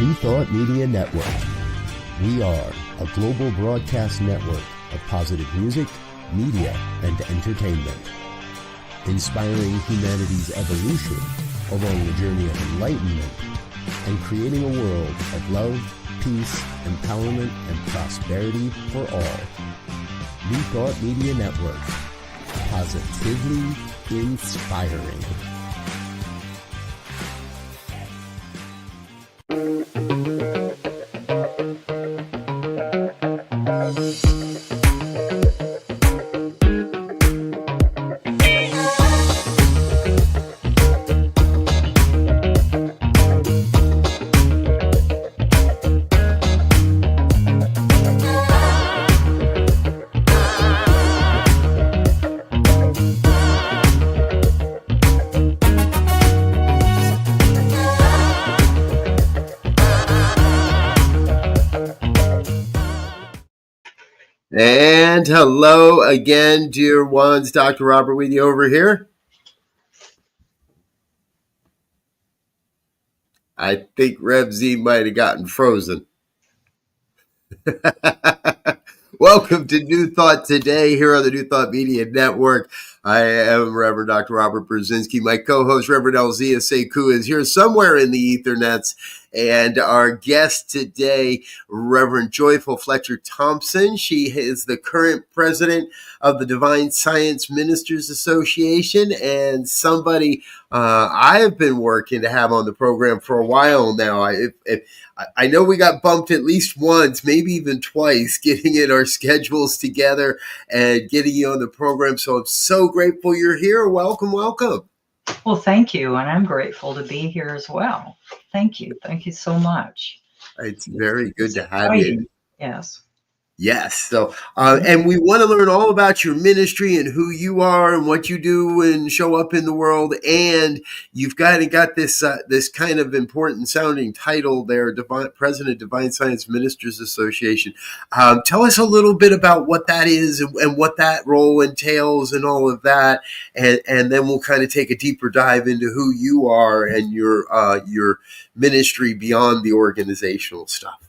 New Thought Media Network. We are a global broadcast network of positive music, media, and entertainment, inspiring humanity's evolution along the journey of enlightenment and creating a world of love, peace, empowerment, and prosperity for all. New Thought Media Network. Positively inspiring. And hello again, dear ones. Dr. Robert with you over here. I think Rev Z might have gotten frozen. Welcome to New Thought Today here on the New Thought Media Network. I am Reverend Dr. Robert Brzezinski. My co-host, Reverend Elzia Sekou, is here somewhere in the Ethernets. And our guest today, Reverend Joyful Flecther-Thompson. She is the current president of the Divine Science Ministers Association and somebody I have been working to have on the program for a while now. I know we got bumped at least once, maybe even twice, getting in our schedules together and getting you on the program. So I'm so grateful you're here. Welcome, welcome. Well, thank you. And I'm grateful to be here as well. Thank you. Thank you so much. It's very good to have you. Yes. Yes. So, and we want to learn all about your ministry and who you are and what you do and show up in the world. And you've got this kind of important sounding title there, President Divine Science Ministers Association. Tell us a little bit about what that is and what that role entails and all of that. And then we'll kind of take a deeper dive into who you are and your ministry beyond the organizational stuff.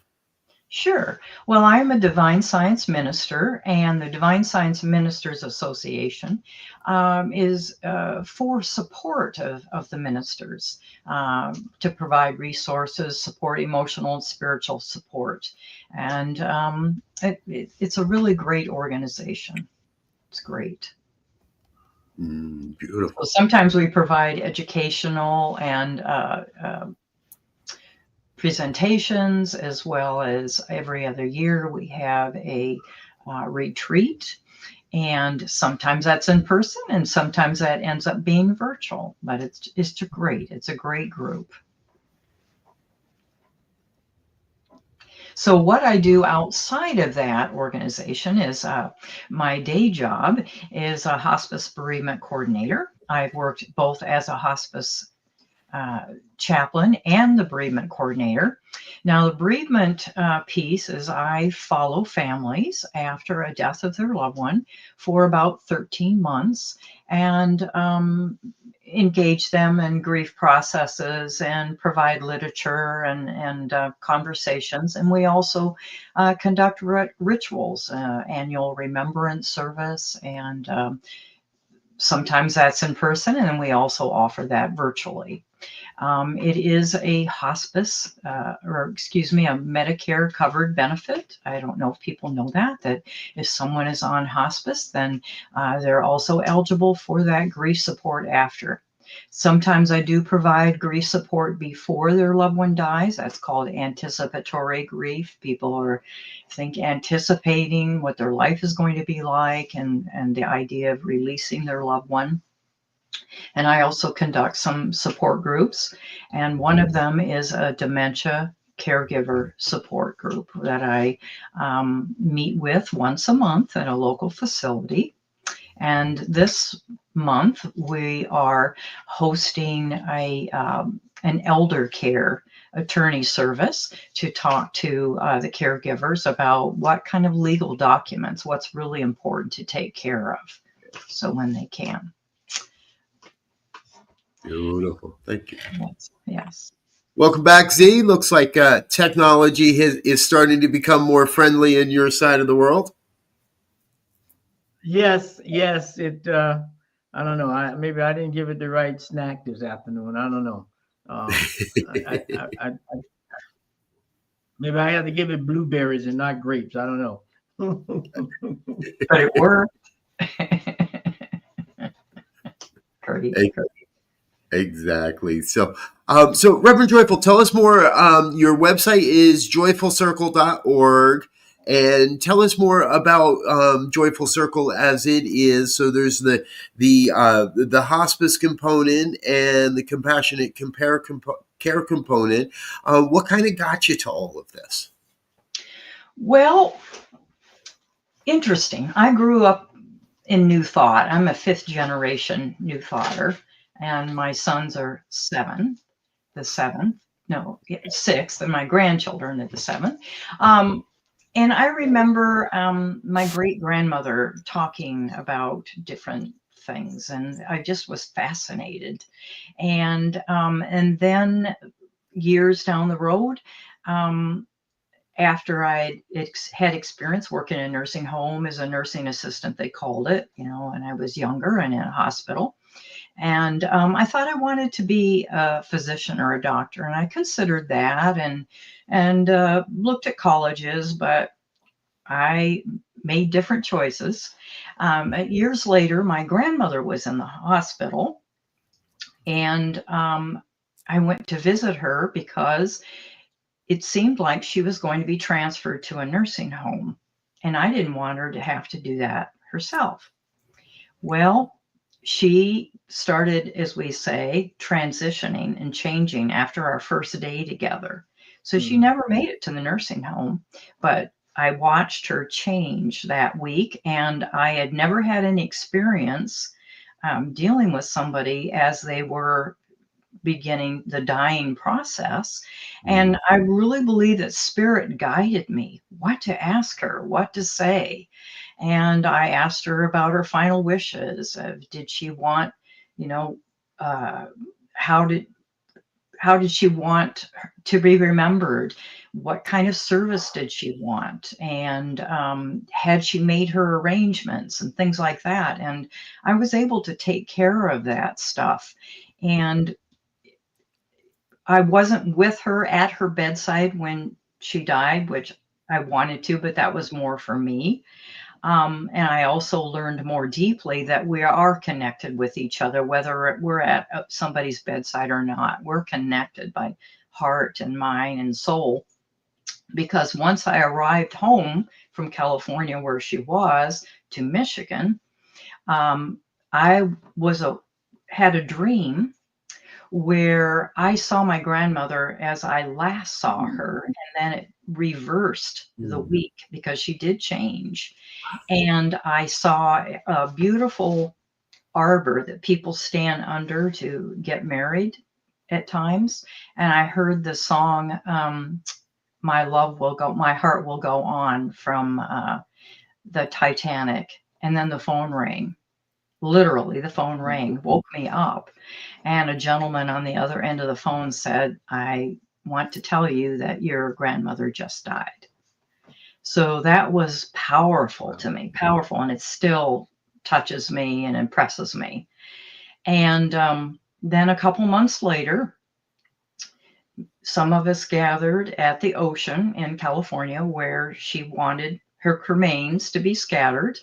Sure. Well, I'm a Divine Science Minister, and the Divine Science Ministers Association is for support of the ministers, to provide resources, support emotional and spiritual support. And it's a really great organization. It's great. Beautiful. So sometimes we provide educational and presentations, as well as every other year we have a retreat, and sometimes that's in person and sometimes that ends up being virtual, but it's great. It's a great group. So what I do outside of that organization is my day job is a hospice bereavement coordinator. I've worked both as a hospice chaplain and the bereavement coordinator. Now, the bereavement piece is I follow families after a death of their loved one for about 13 months and engage them in grief processes and provide literature and conversations. And we also conduct rituals, annual remembrance service, and sometimes that's in person, and we also offer that virtually. It is a hospice, a Medicare covered benefit. I don't know if people know that if someone is on hospice, then they're also eligible for that grief support after. Sometimes I do provide grief support before their loved one dies. That's called anticipatory grief. People are anticipating what their life is going to be like and the idea of releasing their loved one. And I also conduct some support groups, and one of them is a dementia caregiver support group that I meet with once a month at a local facility. And this month we are hosting an elder care attorney service to talk to the caregivers about what kind of legal documents, what's really important to take care of, so when they can. Beautiful. Thank you. Yes. Welcome back, Z. Looks like technology is starting to become more friendly in your side of the world. Yes, it. I don't know. Maybe I didn't give it the right snack this afternoon. I don't know. I maybe I had to give it blueberries and not grapes. I don't know. But it worked. Great. Exactly. So, so Reverend Joyful, tell us more. Your website is joyfulcircle.org, and tell us more about Joyful Circle as it is. So there's the hospice component and the compassionate care component. What kind of got you to all of this? Well, interesting. I grew up in New Thought. I'm a fifth generation New Thoughter, and my sons are sixth, and my grandchildren are the seventh. And I remember my great grandmother talking about different things, and I just was fascinated. And then years down the road, after I had experience working in a nursing home as a nursing assistant, they called it, and I was younger and in a hospital. And I thought I wanted to be a physician or a doctor, and I considered that and looked at colleges, but I made different choices. Years later, my grandmother was in the hospital, and I went to visit her because it seemed like she was going to be transferred to a nursing home, and I didn't want her to have to do that herself. Well, she started, as we say, transitioning and changing after our first day together. So she never made it to the nursing home, but I watched her change that week, and I had never had any experience dealing with somebody as they were beginning the dying process. And I really believe that Spirit guided me what to ask her, what to say. And I asked her about her final wishes. Did she want, uh, how did she want to be remembered? What kind of service did she want? And had she made her arrangements and things like that? And I was able to take care of that stuff. And I wasn't with her at her bedside when she died, which I wanted to, but that was more for me. And I also learned more deeply that we are connected with each other, whether we're at somebody's bedside or not. We're connected by heart and mind and soul. Because once I arrived home from California, where she was, to Michigan, I had a dream where I saw my grandmother as I last saw her, and then it reversed the week because she did change. And I saw a beautiful arbor that people stand under to get married at times. And I heard the song, My Heart Will Go On from the Titanic. And then the phone rang. Literally, the phone rang, woke me up. And a gentleman on the other end of the phone said, I want to tell you that your grandmother just died. So that was powerful to me, powerful. And it still touches me and impresses me. And then a couple months later, some of us gathered at the ocean in California where she wanted her cremains to be scattered.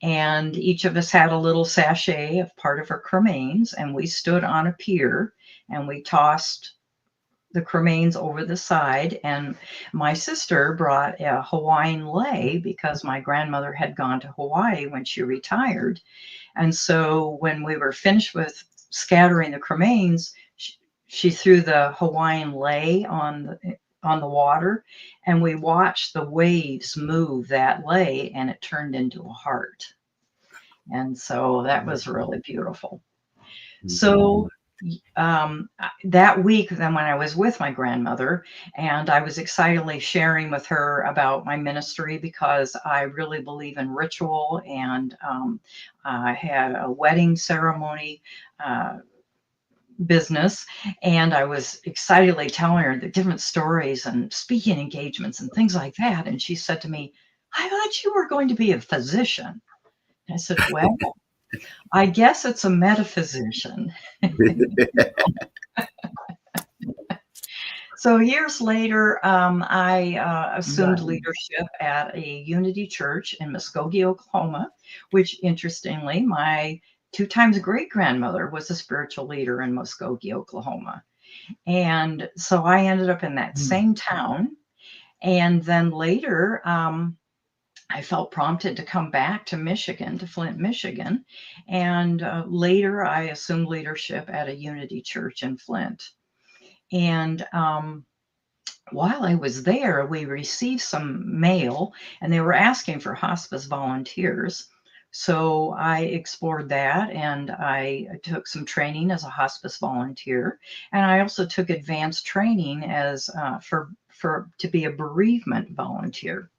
And each of us had a little sachet of part of her cremains, and we stood on a pier and we tossed the cremains over the side. And my sister brought a Hawaiian lei because my grandmother had gone to Hawaii when she retired. And so when we were finished with scattering the cremains, she threw the Hawaiian lei on the water, and we watched the waves move that lei, and it turned into a heart. And so that was really beautiful. So that week, then when I was with my grandmother, and I was excitedly sharing with her about my ministry because I really believe in ritual, and I had a wedding ceremony business, and I was excitedly telling her the different stories and speaking engagements and things like that. And she said to me, "I thought you were going to be a physician." I said, "Well, I guess it's a metaphysician." So years later, I assumed leadership at a Unity Church in Muskogee, Oklahoma, which interestingly, my 2 times great-grandmother was a spiritual leader in Muskogee, Oklahoma. And so I ended up in that same town. And then later, I felt prompted to come back to Michigan, to Flint, Michigan. And later, I assumed leadership at a Unity Church in Flint. And while I was there, we received some mail, and they were asking for hospice volunteers. So I explored that, and I took some training as a hospice volunteer, and I also took advanced training as to be a bereavement volunteer.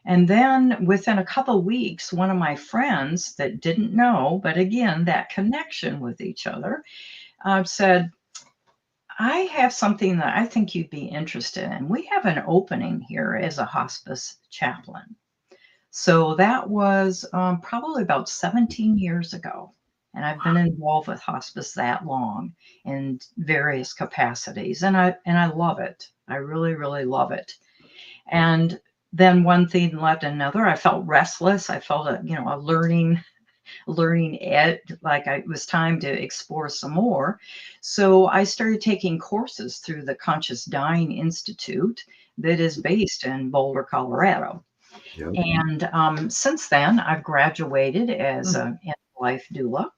And then within a couple of weeks, one of my friends that didn't know, but again, that connection with each other, said, "I have something that I think you'd be interested in. We have an opening here as a hospice chaplain." So that was probably about 17 years ago. And I've been involved with hospice that long in various capacities. And I love it. I really, really love it. And then one thing led to another. I felt restless. I felt a learning like it was time to explore some more. So I started taking courses through the Conscious Dying Institute that is based in Boulder, Colorado. Yep. And since then, I've graduated as an end-of-life doula,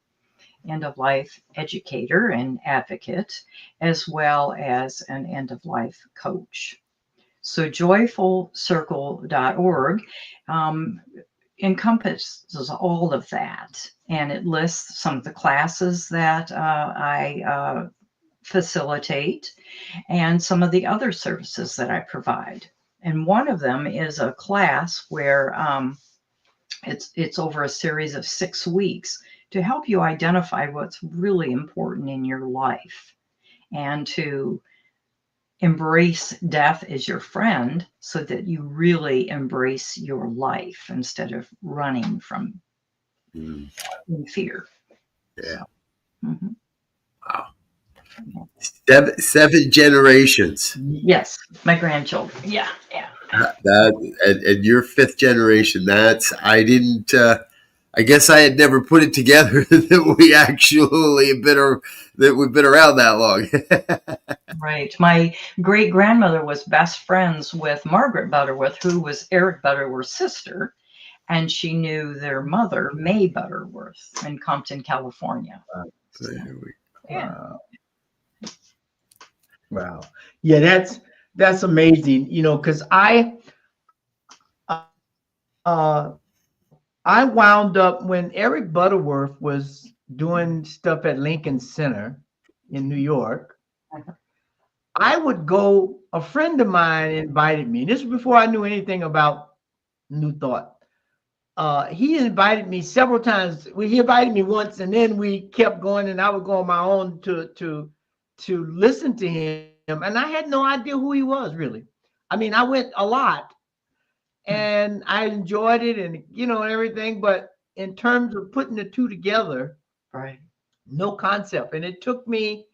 end-of-life educator and advocate, as well as an end-of-life coach. So joyfulcircle.org encompasses all of that, and it lists some of the classes that I facilitate and some of the other services that I provide. And one of them is a class where it's over a series of 6 weeks to help you identify what's really important in your life and to embrace death as your friend so that you really embrace your life instead of running from in fear. Yeah. So, Wow. 7 generations. Yes, my grandchildren. Yeah. And your 5th generation. I guess I had never put it together that we've been around that long. Right. My great grandmother was best friends with Margaret Butterworth, who was Eric Butterworth's sister, and she knew their mother, May Butterworth, in Compton, California. So, yeah. Wow. Yeah, that's amazing. Because I wound up when Eric Butterworth was doing stuff at Lincoln Center in New York. I would go, a friend of mine invited me, and this was before I knew anything about New Thought. He invited me several times. He invited me once, and then we kept going, and I would go on my own to listen to him. And I had no idea who he was, really. I mean, I went a lot, and I enjoyed it, and everything. But in terms of putting the two together, right, no concept. And it took me,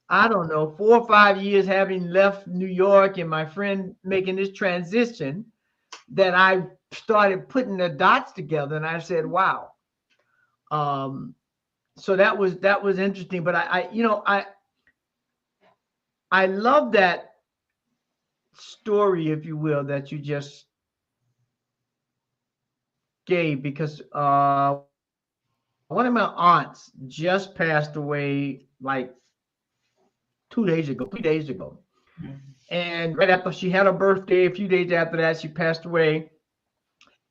I don't know, 4 or 5 years having left New York and my friend making this transition that I started putting the dots together, and I said, wow. So that was interesting. But I love that story, if you will, that you just gave, because one of my aunts just passed away like 3 days ago. And right after she had her birthday, a few days after that, she passed away.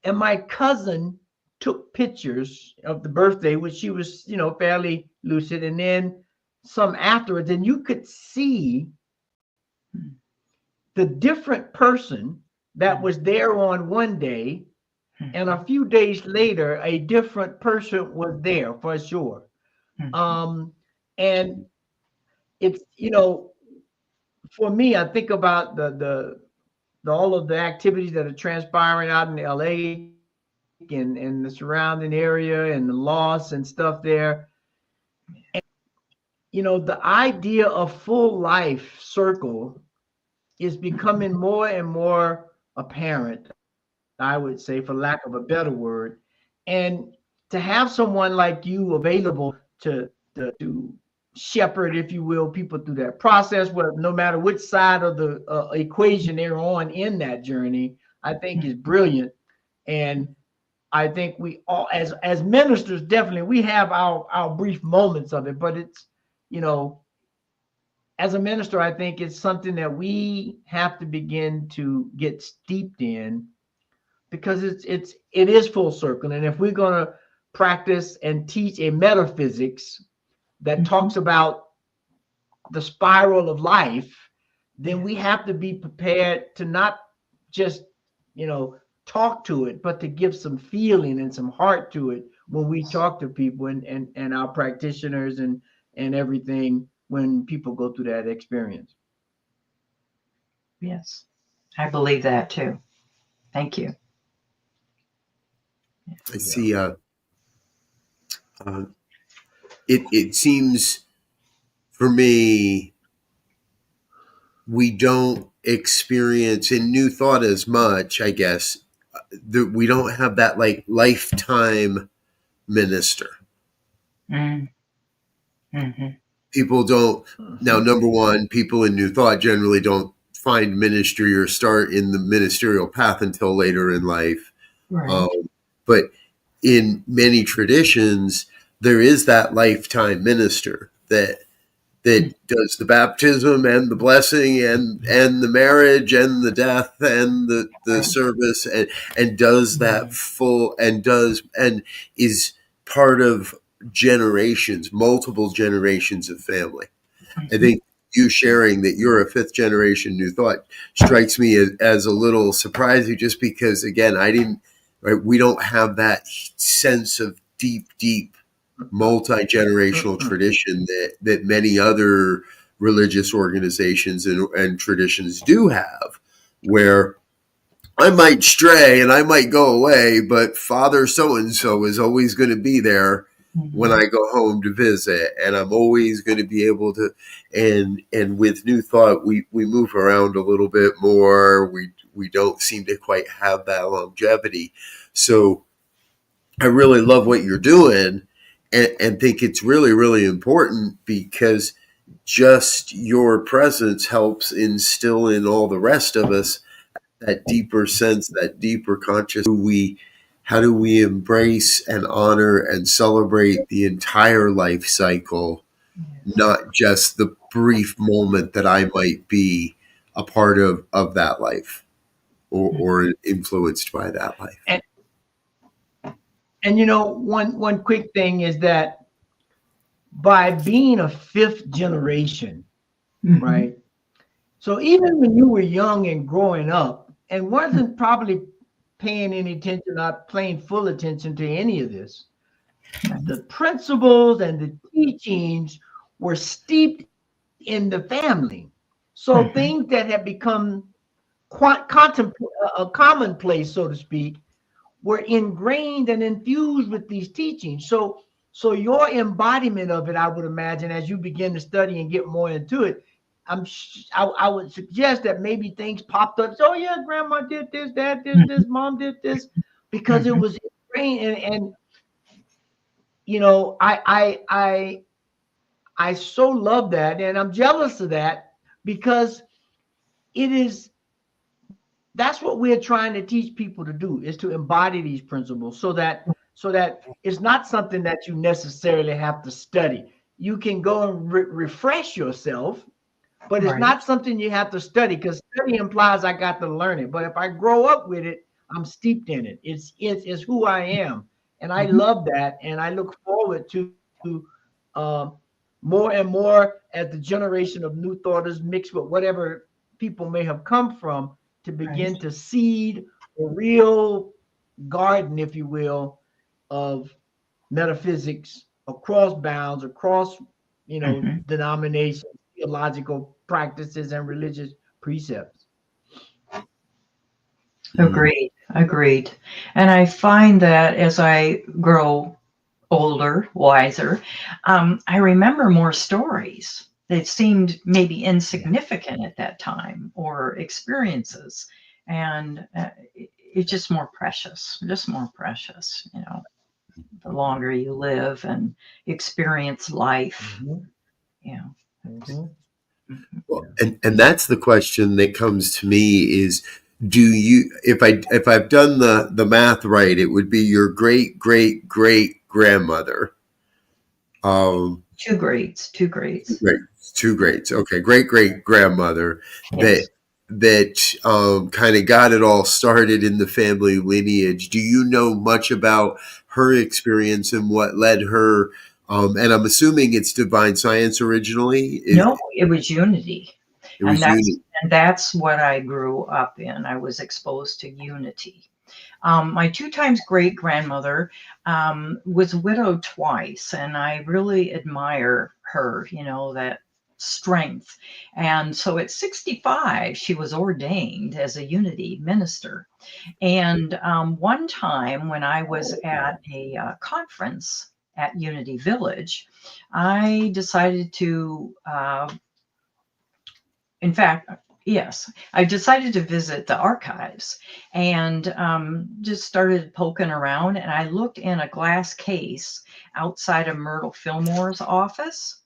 And my cousin took pictures of the birthday, which she was, fairly lucid, and then some afterwards. And you could see the different person that was there on one day, and a few days later, a different person was there for sure. And it's, for me, I think about the all of the activities that are transpiring out in LA and the surrounding area and the loss and stuff there. And, the idea of full life circle is becoming more and more apparent, I would say, for lack of a better word. And to have someone like you available to shepherd, if you will, people through that process, where no matter which side of the equation they're on in that journey, I think is brilliant. And I think we all, as ministers, definitely we have our brief moments of it, but it's, as a minister, I think it's something that we have to begin to get steeped in, because it is full circle. And if we're going to practice and teach a metaphysics that talks about the spiral of life, then we have to be prepared to not just, talk to it, but to give some feeling and some heart to it when we talk to people and our practitioners and everything, when people go through that experience. Yes, I believe that too. Thank you. I see. It seems for me, we don't experience in New Thought as much, I guess, that we don't have that like lifetime minister. Mm-hmm. People don't. Now, number one, people in New Thought generally don't find ministry or start in the ministerial path until later in life. Right. But in many traditions, there is that lifetime minister that does the baptism and the blessing and the marriage and the death and the service and does that full and is part of generations, multiple generations of family. I think you sharing that you're a fifth generation New Thought strikes me as a little surprising, just because, again, we don't have that sense of deep multi-generational tradition that many other religious organizations and traditions do have, where I might stray and I might go away, but Father so-and-so is always going to be there when I go home to visit, and I'm always going to be able to, and with New Thought, we move around a little bit more. We don't seem to quite have that longevity. So I really love what you're doing and think it's really, really important, because just your presence helps instill in all the rest of us that deeper sense, that deeper consciousness. How do we embrace and honor and celebrate the entire life cycle, not just the brief moment that I might be a part of that life or influenced by that life. And one quick thing is that by being a fifth generation, right? So even when you were young and growing up and wasn't probably paying any attention, not paying full attention to any of this, the principles and the teachings were steeped in the family. So things that have become a commonplace, so to speak, were ingrained and infused with these teachings. So your embodiment of it, I would imagine, as you begin to study and get more into it, I would suggest that maybe things popped up. So, yeah, grandma did this, dad did this, mom did this, because it was ingrained. And I so love that, and I'm jealous of that, because that's what we're trying to teach people to do, is to embody these principles so that it's not something that you necessarily have to study. You can go and refresh yourself, but it's not something you have to study, because study implies I got to learn it. But if I grow up with it, I'm steeped in it. It's who I am. And I love that. And I look forward to more and more, as the generation of New Thoughters mixed with whatever people may have come from, to begin to seed a real garden, if you will, of metaphysics across bounds, across denominations, theological practices and religious precepts. Agreed. Agreed. And I find that as I grow older, wiser, I remember more stories that seemed maybe insignificant at that time, or experiences. And it's just more precious, the longer you live and experience life. Well, and that's the question that comes to me is, do you, if I've done the math right, it would be your great grandmother. Two greats. Two greats. Okay, great grandmother Yes. that kind of got it all started in the family lineage. Do you know much about her experience and what led her? And I'm assuming it's divine science originally. No, it was unity. It was unity. And that's what I grew up in. I was exposed to unity. My 2 times great grandmother was widowed twice, and I really admire her, that strength. And so at 65, she was ordained as a unity minister. And one time when I was at a conference at Unity Village, I decided to, I decided to visit the archives, and just started poking around, and I looked in a glass case outside of Myrtle Fillmore's office,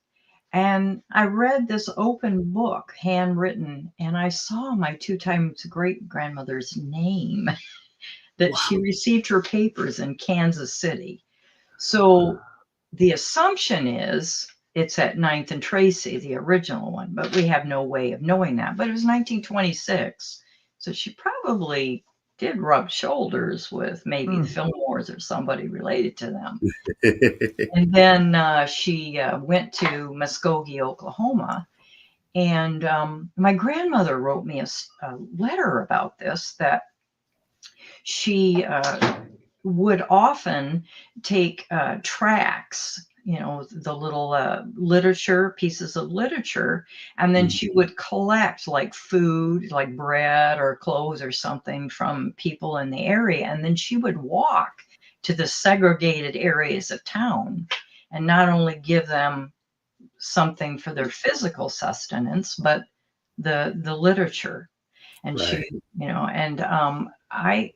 and I read this open book, handwritten, and I saw my 2 times great grandmother's name that she received her papers in Kansas City. So the assumption is it's at 9th and Tracy, the original one, but we have no way of knowing that. But it was 1926, so she probably did rub shoulders with maybe the Fillmores or somebody related to them. And then she went to Muskogee, Oklahoma, and my grandmother wrote me a letter about this, that she would often take tracts, the little pieces of literature, and then she would collect like food, like bread or clothes or something from people in the area. And then she would walk to the segregated areas of town and not only give them something for their physical sustenance, but the literature. And Right.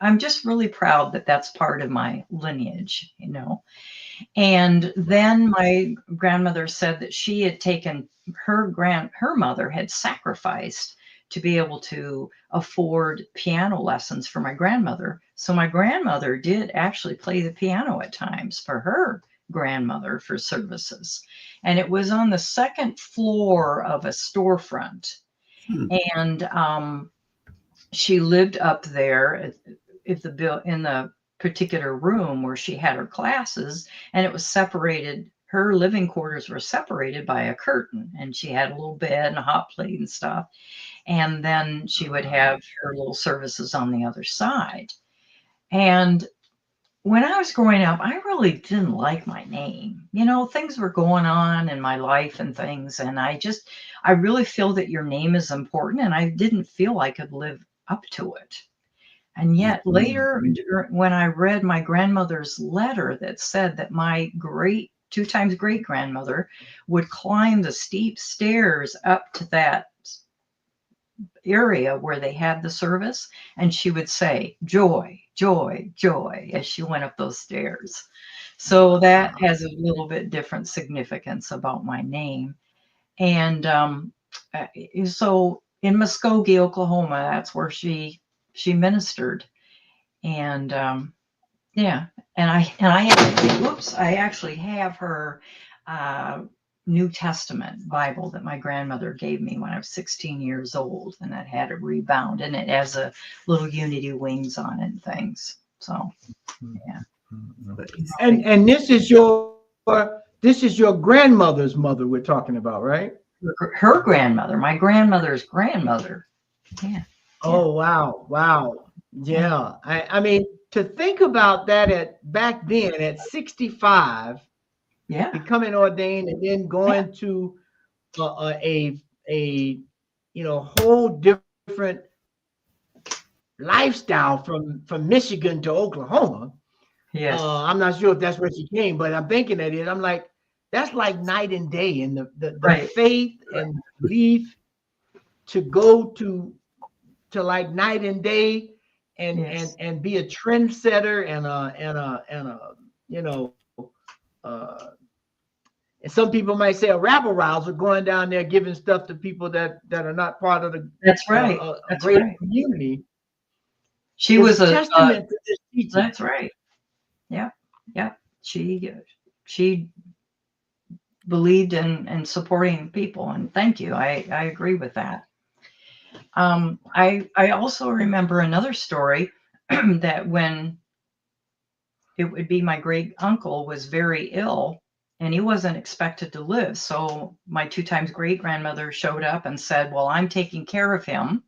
I'm just really proud that that's part of my lineage, And then my grandmother said that she had taken her mother had sacrificed to be able to afford piano lessons for my grandmother. So my grandmother did actually play the piano at times for her grandmother for services. And it was on the 2nd floor of a storefront. And she lived up there in the particular room where she had her classes, and it was separated. Her living quarters were separated by a curtain, and she had a little bed and a hot plate and stuff. And then she would have her little services on the other side. And when I was growing up, I really didn't like my name. Things were going on in my life and things, and I really feel that your name is important, and I didn't feel I could live up to it. And yet later, when I read my grandmother's letter that said that my 2 times great grandmother would climb the steep stairs up to that area where they had the service, and she would say, "Joy, joy, joy," as she went up those stairs. So that has a little bit different significance about my name. And so in Muskogee, Oklahoma, that's where she ministered. And and I actually have her New Testament Bible that my grandmother gave me when I was 16 years old, and that had a rebound, and it has a little unity wings on it and things. So yeah. And this is your grandmother's mother we're talking about, right? Her grandmother, my grandmother's grandmother. Yeah. Oh, wow. Yeah. I mean, to think about that back then at 65, becoming ordained and then going to a whole different lifestyle from Michigan to Oklahoma. Yes. I'm not sure if that's where she came, but I'm thinking that is. I'm like, that's like night and day, and the Right. faith and belief to go to like night and day, and Yes. and be a trendsetter and and some people might say a rabble rouser, going down there giving stuff to people that are not part of the That's right. a That's great right. community. She Is was a testament to this teaching. That's right. Yeah. Yeah. She believed in supporting people, and thank you. I agree with that. I also remember another story that when it would be my great uncle was very ill and he wasn't expected to live. So my 2 times great grandmother showed up and said, well, I'm taking care of him.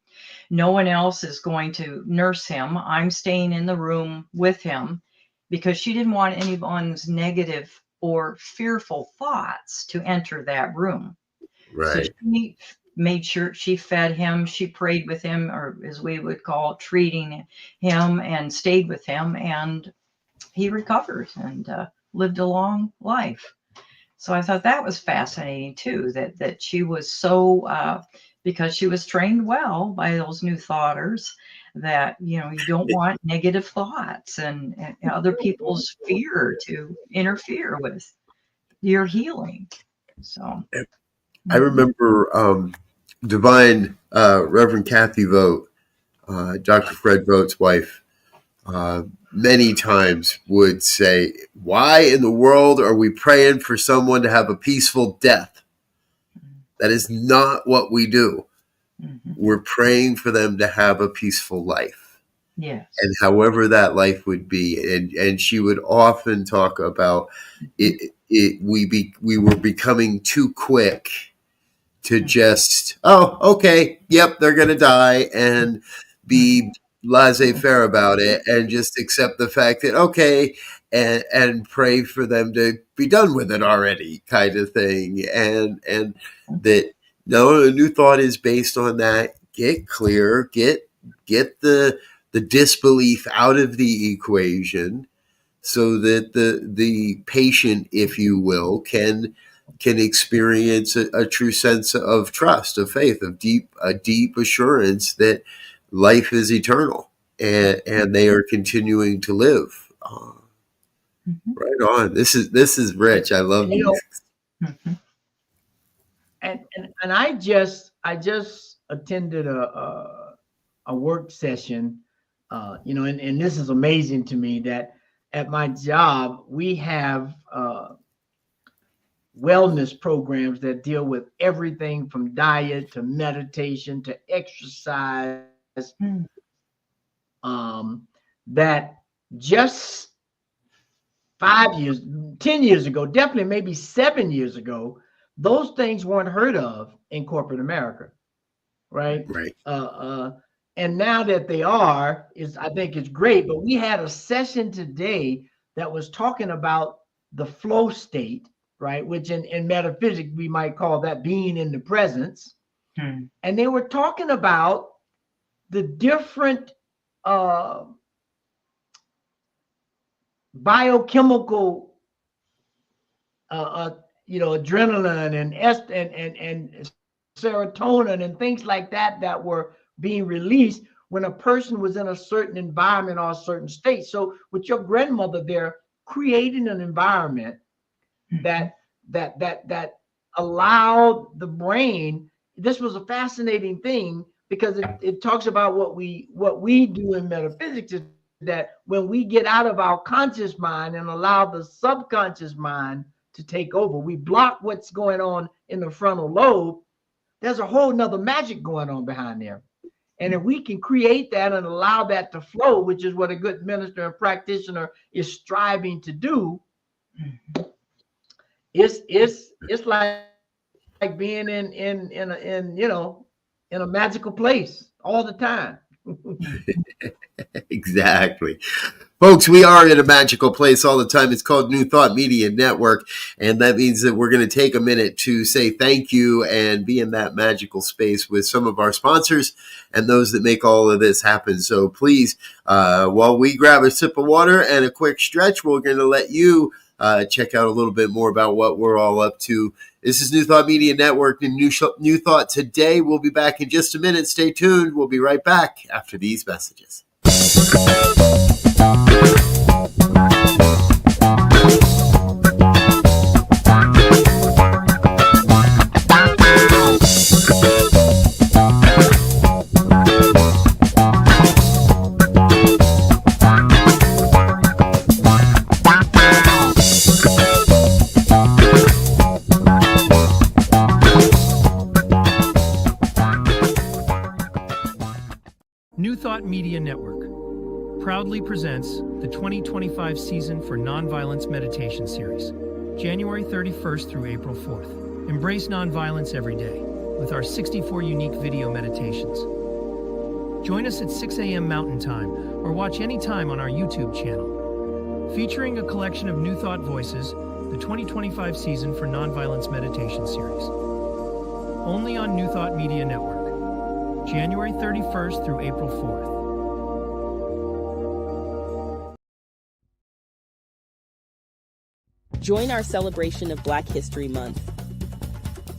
No one else is going to nurse him. I'm staying in the room with him, because she didn't want anyone's negative or fearful thoughts to enter that room. So Right. she made sure she fed him, she prayed with him, or as we would call it, treating him, and stayed with him, and he recovered and lived a long life. So I thought that was fascinating too, that she was so, because she was trained well by those New Thoughters, that, you don't want negative thoughts and other people's fear to interfere with your healing. So. I remember Divine Reverend Kathy Vogt, Dr. Fred Vogt's wife, many times would say, why in the world are we praying for someone to have a peaceful death? That is not what we do. Mm-hmm. We're praying for them to have a peaceful life. Yes. And however that life would be. And she would often talk about it. We were becoming too quick to just, oh, okay, yep, they're going to die, and be laissez-faire about it, and just accept the fact that, okay, and pray for them to be done with it already, kind of thing. And that, no, a new thought is based on that. Get clear, get the disbelief out of the equation, so that the patient, if you will, can experience a true sense of trust, of faith, of a deep assurance that life is eternal, and they are continuing to live. Right on. This is rich. I love these. And I just attended a work session, and this is amazing to me, that at my job we have wellness programs that deal with everything from diet to meditation to exercise. That just 5 years, 10 years ago, definitely maybe 7 years ago, those things weren't heard of in corporate America, right? Right. And now that they are, I think it's great. But we had a session today that was talking about the flow state, right? Which in metaphysics, we might call that being in the presence. And they were talking about the different biochemical, adrenaline and serotonin and things like that were being released when a person was in a certain environment or a certain state. So with your grandmother there, creating an environment that allowed the brain. This was a fascinating thing, because it talks about what we do in metaphysics, is that when we get out of our conscious mind and allow the subconscious mind to take over, we block what's going on in the frontal lobe. There's a whole nother magic going on behind there. And if we can create that and allow that to flow, which is what a good minister and practitioner is striving to do, it's like being in a magical place all the time. Exactly. Folks, we are in a magical place all the time. It's called New Thought Media Network. And that means that we're going to take a minute to say thank you and be in that magical space with some of our sponsors and those that make all of this happen. So please, while we grab a sip of water and a quick stretch, we're going to let you check out a little bit more about what we're all up to. This is New Thought Media Network and New Thought Today. We'll be back in just a minute. Stay tuned. We'll be right back after these messages. New Thought Media Network proudly presents the 2025 season for Nonviolence Meditation Series, January 31st through April 4th. Embrace nonviolence every day with our 64 unique video meditations. Join us at 6 a.m. Mountain Time or watch anytime on our YouTube channel. Featuring a collection of New Thought voices, the 2025 season for Nonviolence Meditation Series. Only on New Thought Media Network, January 31st through April 4th. Join our celebration of Black History Month.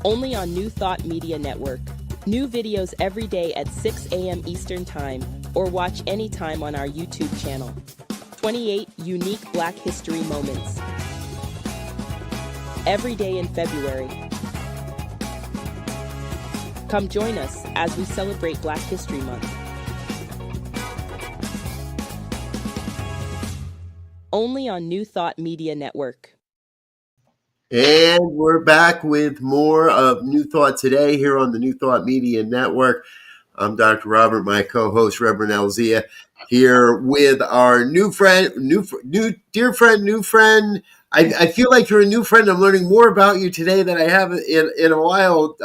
Only on New Thought Media Network. New videos every day at 6 a.m. Eastern Time or watch anytime on our YouTube channel. 28 unique Black History moments. Every day in February. Come join us as we celebrate Black History Month. Only on New Thought Media Network. And we're back with more of New Thought Today here on the New Thought Media Network. I'm Dr. Robert, my co-host, Reverend Elzia, here with our new friend. I feel like you're a new friend. I'm learning more about you today than I have in a while.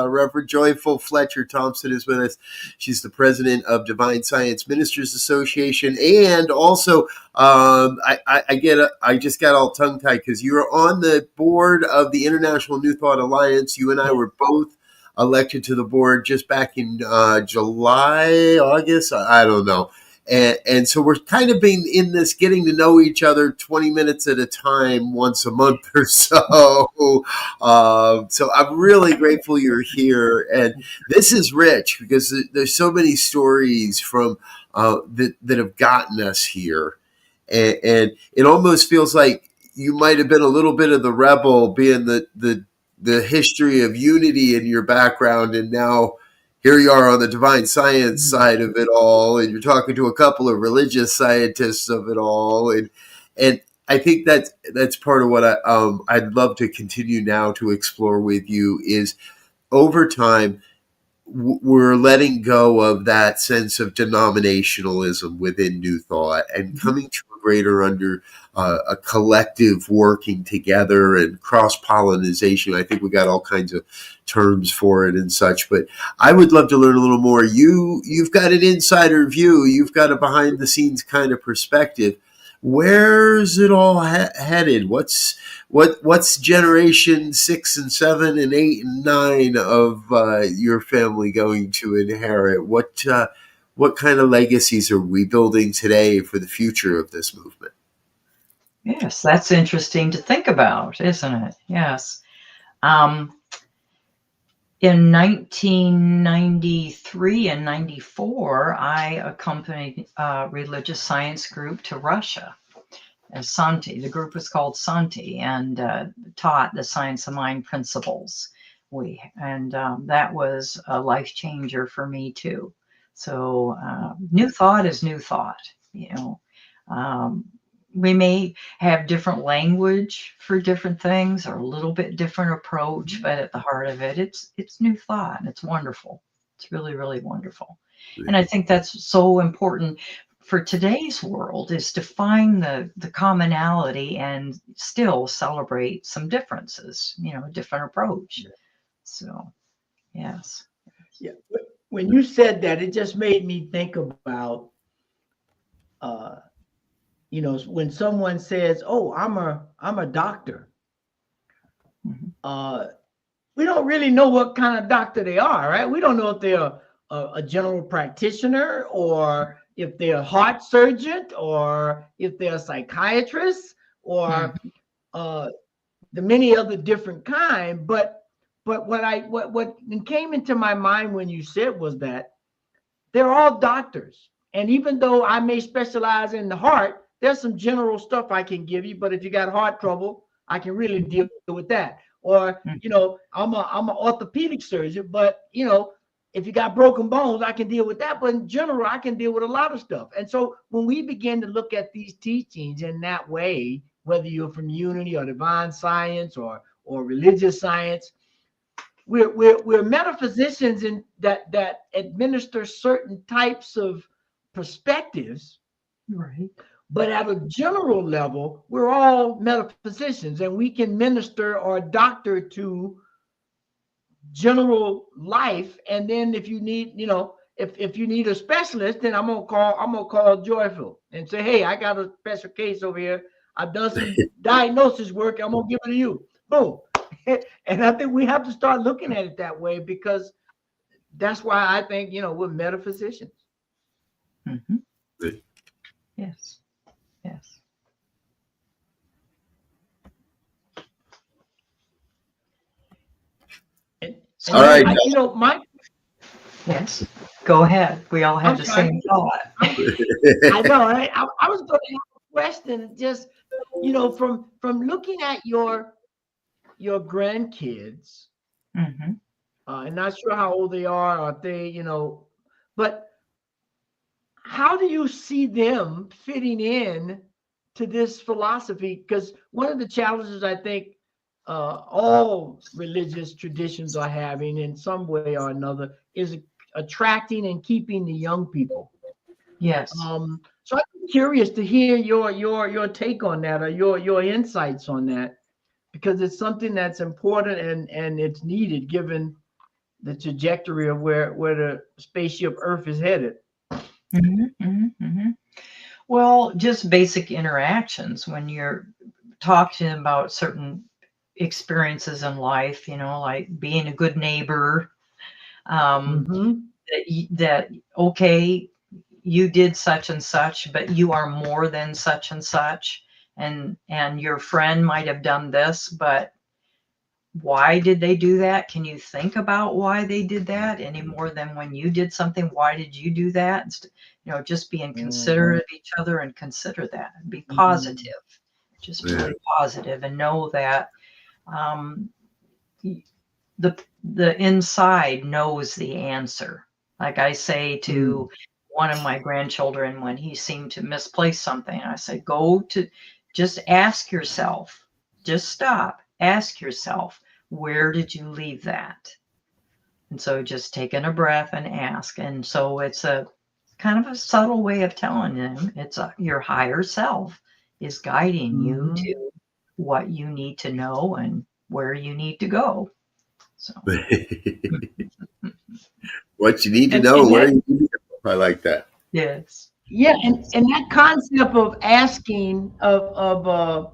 Reverend Joyful Flecther-Thompson is with us. She's the president of Divine Science Ministers Association, and also I just got all tongue tied because you're on the board of the International New Thought Alliance. You and I were both elected to the board just back in July, August. I don't know. And so we're kind of being in this, getting to know each other 20 minutes at a time, once a month or so. So I'm really grateful you're here. And this is rich because there's so many stories from that have gotten us here. And it almost feels like you might have been a little bit of the rebel, being the history of unity in your background, and now here you are on the divine science side of it all, and you're talking to a couple of religious scientists of it all, and I think that's part of what I'd love to continue now to explore with you is over time we're letting go of that sense of denominationalism within New Thought and coming to a greater under a collective working together and cross-pollination. I think we got all kinds of terms for it and such, but I would love to learn a little more. You've got an insider view. You've got a behind-the-scenes kind of perspective. Where's it all headed? What's generation 6 and 7 and 8 and 9 of your family going to inherit? What kind of legacies are we building today for the future of this movement? Yes, that's interesting to think about, isn't it? Yes. In 1993 and 94, I accompanied a religious science group to Russia. Santi, the group was called Santi, and taught the science of mind principles. That was a life changer for me too. So New Thought is New Thought. We may have different language for different things or a little bit different approach, but at the heart of it, it's New Thought, and it's wonderful. It's really, really wonderful. And I think that's so important for today's world, is to find the commonality and still celebrate some differences, a different approach. So, yes. Yeah. when you said that, it just made me think about, when someone says, "Oh, I'm a doctor," we don't really know what kind of doctor they are, right? We don't know if they're a general practitioner, or if they're a heart surgeon, or if they're a psychiatrist, or the many other different kind. But what came into my mind when you said was that they're all doctors. And even though I may specialize in the heart, there's some general stuff I can give you. But if you got heart trouble, I can really deal with that. Or, I'm an orthopedic surgeon, but if you got broken bones, I can deal with that. But in general, I can deal with a lot of stuff. And so when we begin to look at these teachings in that way, whether you're from Unity or Divine Science or religious science, we're metaphysicians in that administer certain types of perspectives, Right. but at a general level, we're all metaphysicians, and we can minister or doctor to general life. And then if you need, if you need a specialist, then I'm gonna call Joyful and say, "Hey, I got a special case over here. I've done some diagnosis work. I'm gonna give it to you." Boom. And I think we have to start looking at it that way, because that's why I think, we're metaphysicians. Yes. Yes. And All right. Mike. Yes. Go ahead. We all have the same thought. I know. I was going to ask a question, just from looking at your grandkids. I'm not sure how old they are, or if they, but how do you see them fitting in to this philosophy? Because one of the challenges I think all religious traditions are having in some way or another is attracting and keeping the young people. Yes. So I'm curious to hear your take on that, or your insights on that, because it's something that's important and it's needed given the trajectory of where the spaceship Earth is headed. Well, just basic interactions when you're talking about certain experiences in life, like being a good neighbor, that okay, you did such and such, but you are more than such and such, and your friend might have done this, but why did they do that? Can you think about why they did that any more than when you did something? Why did you do that? Just being considerate of each other, and consider that, and be positive, just really positive, and know that the inside knows the answer. Like I say to one of my grandchildren when he seemed to misplace something, I said, just ask yourself, just stop, ask yourself, where did you leave that? And so just taking a breath and ask. And so it's a kind of a subtle way of telling them it's your higher self is guiding you to what you need to know and where you need to go. So what you need to know, and where you need to go. I like that. Yes. Yeah, and that concept of asking, of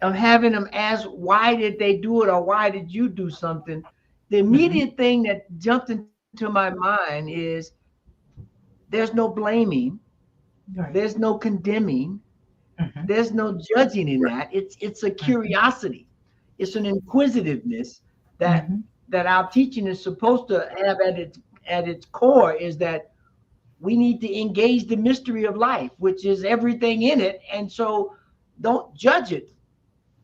having them ask, why did they do it, or why did you do something? The immediate thing that jumped into my mind is there's no blaming, there's no condemning, there's no judging in that. It's a curiosity, it's an inquisitiveness that our teaching is supposed to have at its core, is that we need to engage the mystery of life, which is everything in it. And so don't judge it.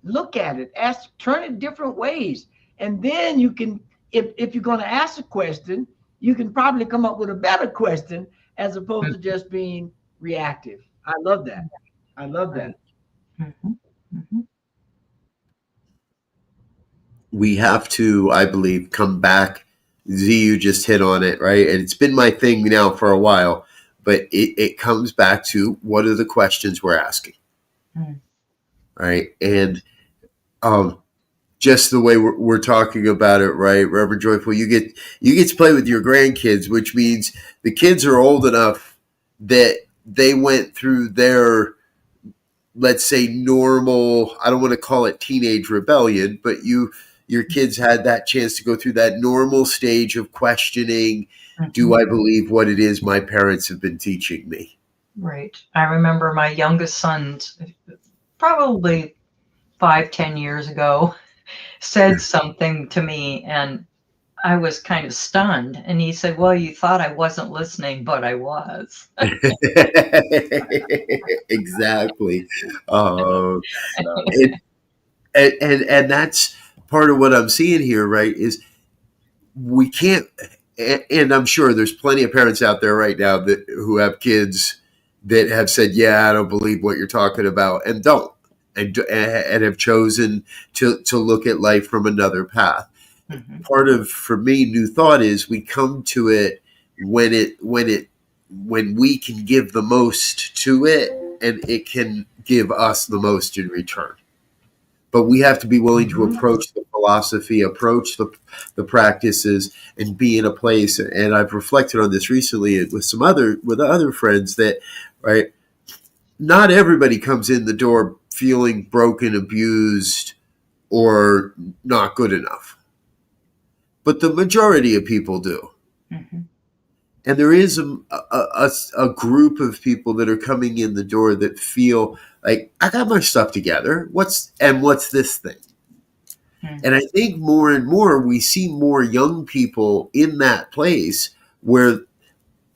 Look at it, turn it different ways. And then you can, if you're going to ask a question, you can probably come up with a better question as opposed to just being reactive. I love that. I love that. We have to, I believe, come back. Z, you just hit on it, right? And it's been my thing now for a while, but it comes back to, what are the questions we're asking? Right? And just the way we're talking about it, right, Reverend Joyful? You get to play with your grandkids, which means the kids are old enough that they went through their, let's say, normal, I don't want to call it teenage rebellion, but your kids had that chance to go through that normal stage of questioning, do I believe what it is my parents have been teaching me? Right. I remember my youngest son, probably 5-10 years ago, said something to me, and I was kind of stunned. And he said, well, you thought I wasn't listening, but I was. Exactly. And that's part of what I'm seeing here, right, is we can't, and I'm sure there's plenty of parents out there right now who have kids that have said, yeah, I don't believe what you're talking about, and don't, and have chosen to look at life from another path. Part of, for me, New Thought is we come to it when we can give the most to it, and it can give us the most in return. But we have to be willing to approach the philosophy, approach the practices, and be in a place. And I've reflected on this recently with other friends that, right, not everybody comes in the door feeling broken, abused, or not good enough. But the majority of people do. And there is a group of people that are coming in the door that feel like, I got my stuff together. What's this thing? And I think more and more we see more young people in that place where,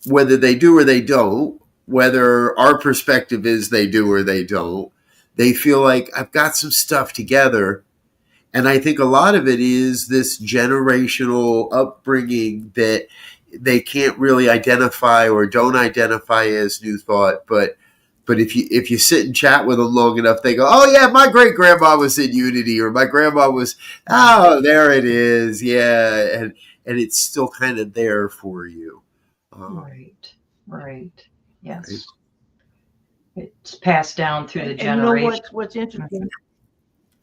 whether they do or they don't, whether our perspective is they do or they don't, they feel like, I've got some stuff together. And I think a lot of it is this generational upbringing that they can't really identify or don't identify as New Thought. But if you sit and chat with them long enough, they go, oh yeah, my great grandma was in Unity, or my grandma was, oh, there it is. Yeah. And it's still kind of there for you. Right. Yes. Right. It's passed down through the generation. And you know what's interesting?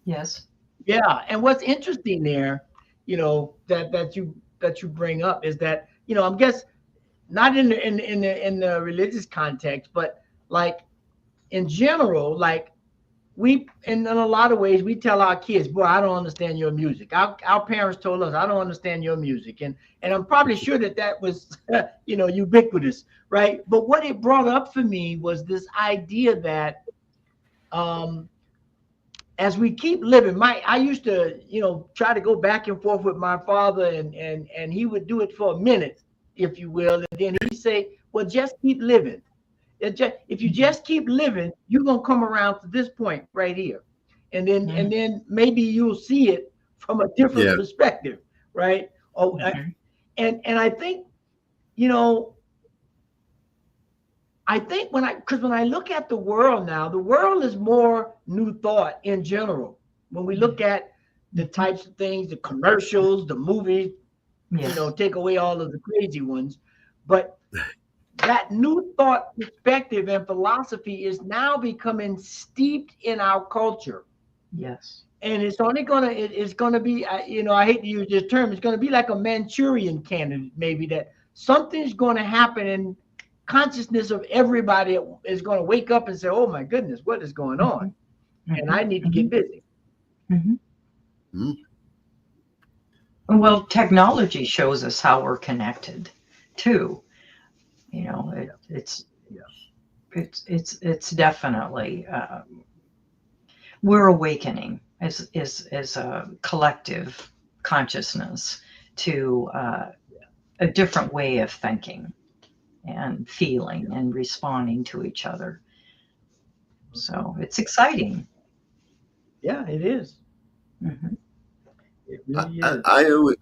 Yes. Yeah. And what's interesting there, that you bring up is that, I guess not in the religious context, but like in general, like we, in a lot of ways, we tell our kids, boy, I don't understand your music. Our parents told us, I don't understand your music. And I'm probably sure that was, ubiquitous, right? But what it brought up for me was this idea that as we keep living, I used to, try to go back and forth with my father, and he would do it for a minute, if you will. And then he'd say, well, just keep living. If you just keep living, you're going to come around to this point right here. And then maybe you'll see it from a different perspective, right? And I think, when I look at the world now, the world is more New Thought in general. When we look at the types of things, the commercials, the movies, take away all of the crazy ones. But that New Thought perspective and philosophy is now becoming steeped in our culture. Yes. And it's only it's going to be, I hate to use this term, it's going to be like a Manchurian candidate, maybe, that something's going to happen in consciousness of everybody is going to wake up and say, oh my goodness, what is going on? And I need to get busy. Well, technology shows us how we're connected too. It's definitely, we're awakening as a collective consciousness to a different way of thinking and feeling and responding to each other. So it's exciting. Yeah, it is. It really is.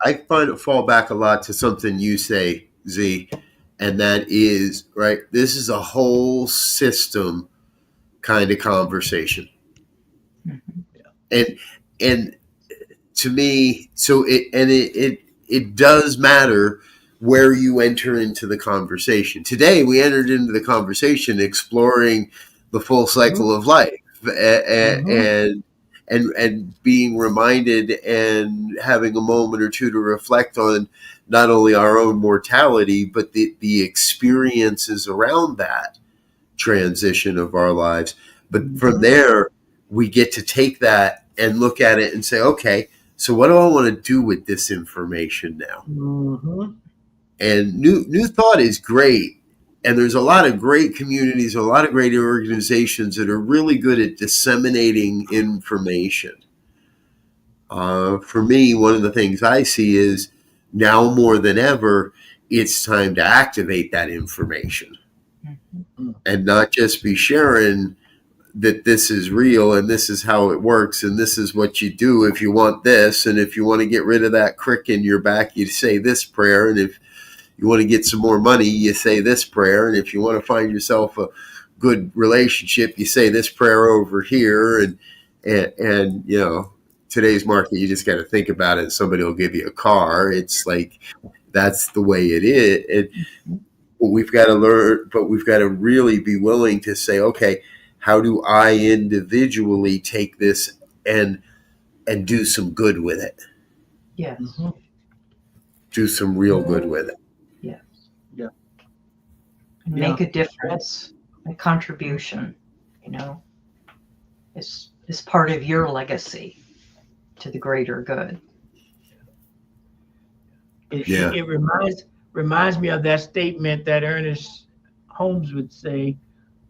I find it fall back a lot to something you say, Z, and that is, right, this is a whole system kind of conversation. And to me, so it does matter where you enter into the conversation. Today, we entered into the conversation exploring the full cycle of life, and and being reminded and having a moment or two to reflect on not only our own mortality, but the experiences around that transition of our lives. But from there, we get to take that and look at it and say, okay, so what do I want to do with this information now? Mm-hmm. And New Thought is great. And there's a lot of great communities, a lot of great organizations that are really good at disseminating information. For me, one of the things I see is now more than ever, it's time to activate that information and not just be sharing that this is real and this is how it works and this is what you do if you want this. And if you want to get rid of that crick in your back, you say this prayer. And if you want to get some more money, you say this prayer. And if you want to find yourself a good relationship, you say this prayer over here. And you know, today's market, you just got to think about it. Somebody will give you a car. It's like, that's the way it is. But we've got to learn, but we've got to really be willing to say, okay, how do I individually take this and do some good with it? Yes. Do some real good with it. Yes. Yeah. And make a difference, a contribution, you know, is part of your legacy to the greater good. It reminds me of that statement that Ernest Holmes would say,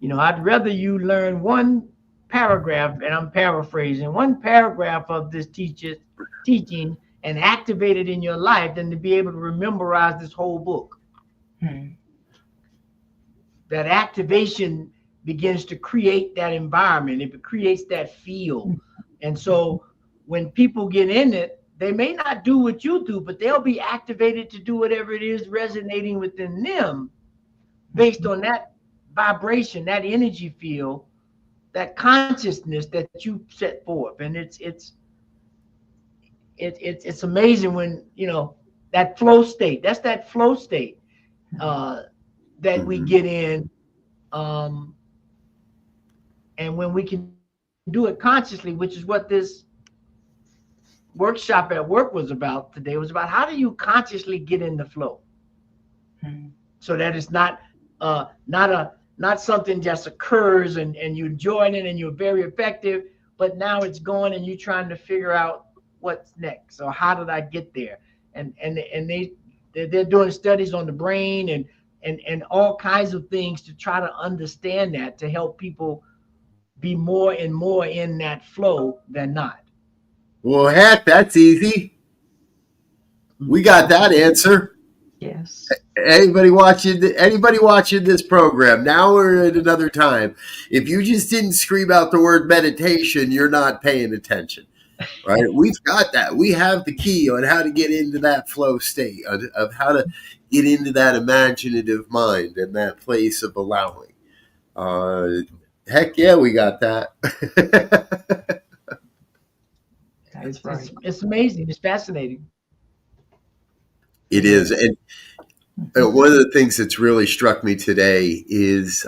you know, I'd rather you learn one paragraph, and I'm paraphrasing, one paragraph of this teaching and activate it in your life than to be able to memorize this whole book. That activation begins to create that environment. It creates that feel. And so when people get in it, they may not do what you do, but they'll be activated to do whatever it is resonating within them based on that vibration, that energy field, that consciousness that you set forth. And it's amazing when, you know, that flow state, that's that flow state that we get in. And when we can do it consciously, which is what this workshop at work was about today, was about how do you consciously get in the flow so that it's not something just occurs and you join it and you're very effective, but now it's going and you're trying to figure out what's next. So how did I get there? And they're doing studies on the brain and all kinds of things to try to understand that, to help people be more and more in that flow than not. Well, heck, that's easy. We got that answer. Yes. Anybody watching this program now or at another time, if you just didn't scream out the word meditation, you're not paying attention, right? We've got that. We have the key on how to get into that flow state, of how to get into that imaginative mind and that place of allowing. Heck yeah, we got that. That's right. It's amazing. It's fascinating. It is. And one of the things that's really struck me today is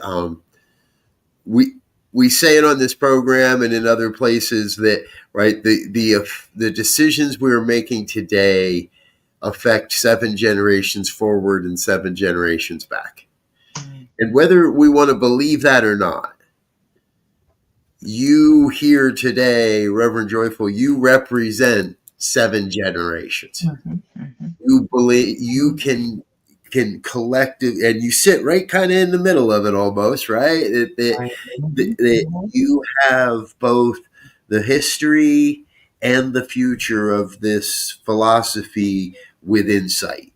we say it on this program and in other places that, right, the decisions we're making today affect 7 generations forward and 7 generations back. And whether we want to believe that or not, you here today, Reverend Joyful, you represent 7 generations. You believe you can collective, and you sit right kind of in the middle of it almost, right? That you have both the history and the future of this philosophy with insight.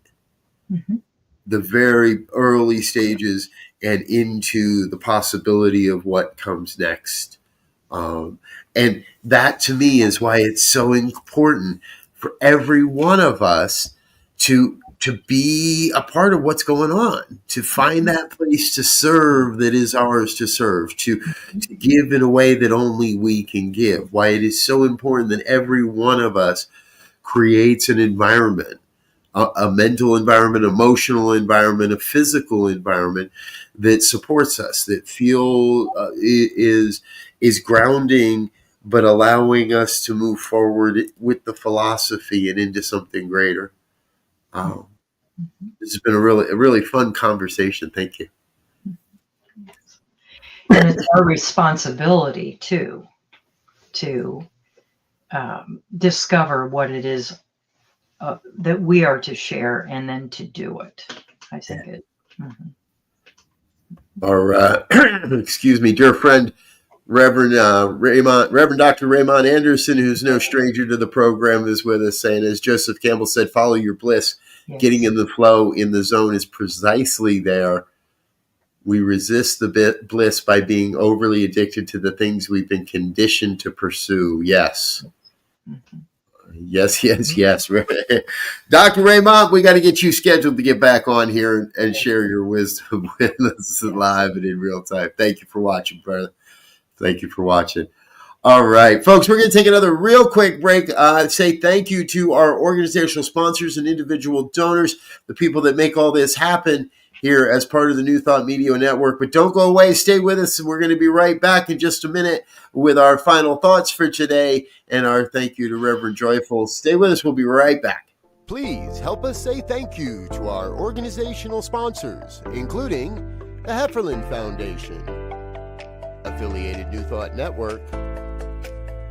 The very early stages and into the possibility of what comes next. And that to me is why it's so important for every one of us to be a part of what's going on, to find that place to serve that is ours to serve, to give in a way that only we can give. Why it is so important that every one of us creates an environment, a mental environment, emotional environment, a physical environment that supports us, that feel is grounding but allowing us to move forward with the philosophy and into something greater. This has been a really fun conversation. Thank you. And it's our responsibility too to discover what it is that we are to share, and then to do it. I think it. Our excuse me, dear friend, Reverend Dr. Raymond Anderson, who's no stranger to the program, is with us, saying, as Joseph Campbell said, follow your bliss. Yes. Getting in the flow, in the zone, is precisely there. We resist the bliss by being overly addicted to the things we've been conditioned to pursue. Yes. Yes. Dr. Raymond, we got to get you scheduled to get back on here and share your wisdom with us live and in real time. Thank you for watching, brother. Thank you for watching. All right, folks, we're going to take another real quick break. Say thank you to our organizational sponsors and individual donors, the people that make all this happen here as part of the New Thought Media Network. But don't go away. Stay with us. We're going to be right back in just a minute with our final thoughts for today and our thank you to Reverend Joyful. Stay with us. We'll be right back. Please help us say thank you to our organizational sponsors, including the Hefferland Foundation, Affiliated New Thought Network,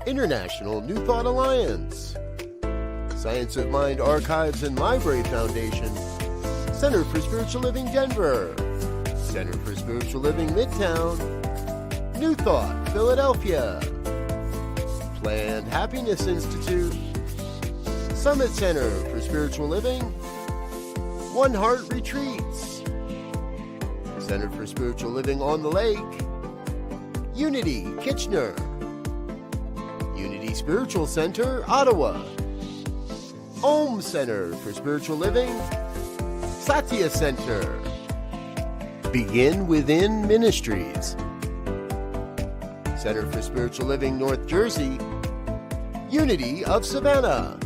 International New Thought Alliance, Science of Mind Archives and Library Foundation, Center for Spiritual Living Denver, Center for Spiritual Living Midtown, New Thought Philadelphia, Planned Happiness Institute, Summit Center for Spiritual Living, One Heart Retreats, Center for Spiritual Living on the Lake, Unity Kitchener, Unity Spiritual Center Ottawa, Om Center for Spiritual Living, Satya Center, Begin Within Ministries, Center for Spiritual Living North Jersey, Unity of Savannah,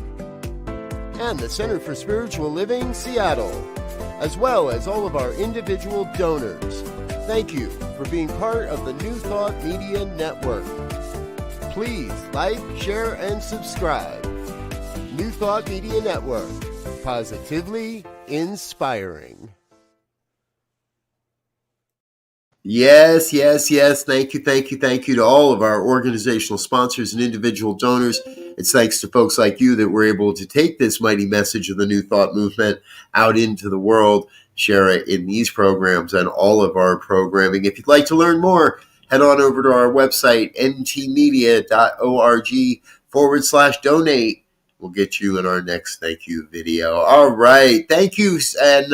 and the Center for Spiritual Living Seattle, as well as all of our individual donors. Thank you for being part of the New Thought Media Network. Please like, share, and subscribe. New Thought Media Network, positively inspiring. Yes. Thank you to all of our organizational sponsors and individual donors. It's thanks to folks like you that we're able to take this mighty message of the New Thought movement out into the world, share it in these programs and all of our programming. If you'd like to learn more, head on over to our website, ntmedia.org/donate. We'll get you in our next thank you video. All right. Thank you. And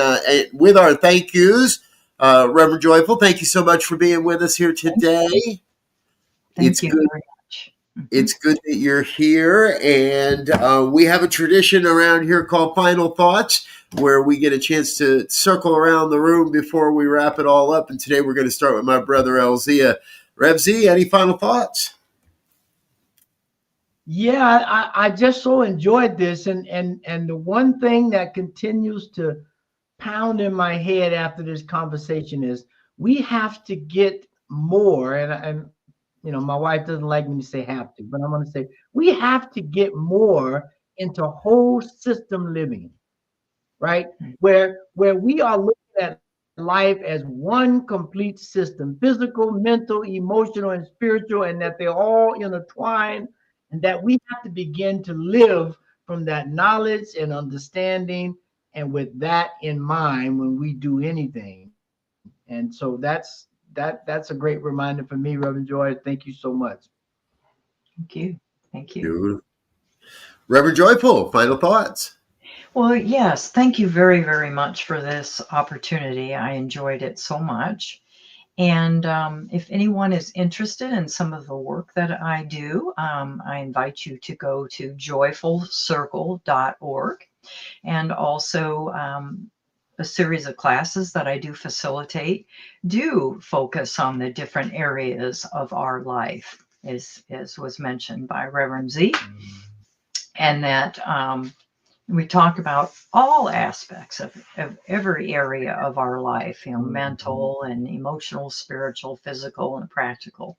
with our thank yous, Reverend Joyful, thank you so much for being with us here today. Thank you very much. It's good that you're here. And we have a tradition around here called Final Thoughts, where we get a chance to circle around the room before we wrap it all up. And today we're going to start with my brother, Elzia. Rev Z, any final thoughts? Yeah, I just so enjoyed this. And the one thing that continues to pound in my head after this conversation is we have to get more. And you know, my wife doesn't like me to say have to, but I'm going to say we have to get more into whole system living, right? Where we are looking at life as one complete system, physical, mental, emotional, and spiritual, and that they're all intertwined, and that we have to begin to live from that knowledge and understanding, and with that in mind when we do anything. And so that's a great reminder for me, Reverend Joy. Thank you so much. Thank you. Reverend Joyful, final thoughts. Well, yes, thank you very, very much for this opportunity. I enjoyed it so much. And if anyone is interested in some of the work that I do, I invite you to go to joyfulcircle.org, and also a series of classes that I do facilitate do focus on the different areas of our life, as was mentioned by Reverend Z. And that we talk about all aspects of every area of our life, mental and emotional, spiritual, physical, and practical.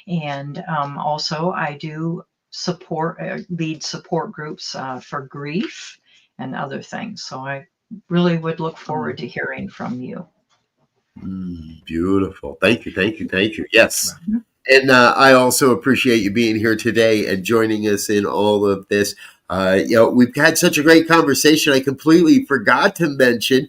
And also, I do lead support groups for grief and other things. So I really would look forward to hearing from you. Beautiful. Thank you. Thank you. Thank you. Yes. And I also appreciate you being here today and joining us in all of this. We've had such a great conversation. I completely forgot to mention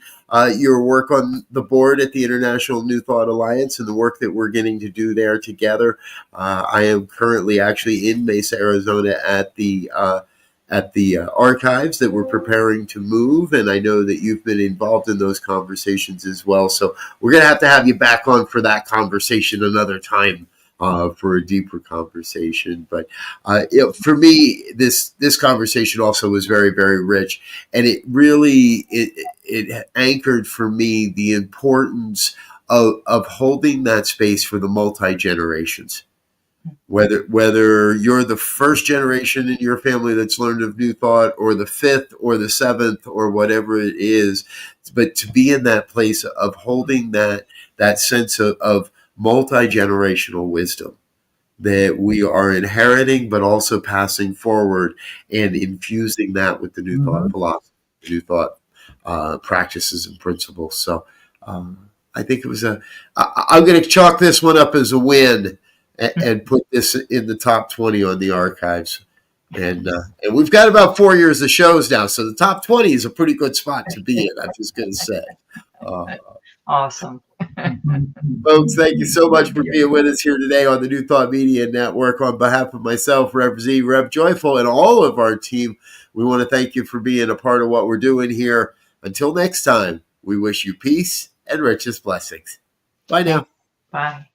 your work on the board at the International New Thought Alliance and the work that we're getting to do there together. I am currently actually in Mesa, Arizona at the archives that we're preparing to move. And I know that you've been involved in those conversations as well. So we're going to have you back on for that conversation another time. For a deeper conversation. But for me, this conversation also was very, very rich. And it really, it anchored for me the importance of holding that space for the multi-generations. Whether you're the first generation in your family that's learned of New Thought, or the fifth or the seventh or whatever it is, but to be in that place of holding that sense of multi-generational wisdom that we are inheriting, but also passing forward and infusing that with the New Thought philosophy, New Thought practices and principles. So I think it was I'm going to chalk this one up as a win and put this in the top 20 on the archives. And we've got about 4 years of shows now, so the top 20 is a pretty good spot to be in, I'm just going to say. Awesome. Folks, thank you so much for being with us here today on the New Thought Media Network. On behalf of myself, Rev Z, Rev Joyful, and all of our team, we want to thank you for being a part of what we're doing here. Until next time, we wish you peace and richest blessings. Bye now. Bye.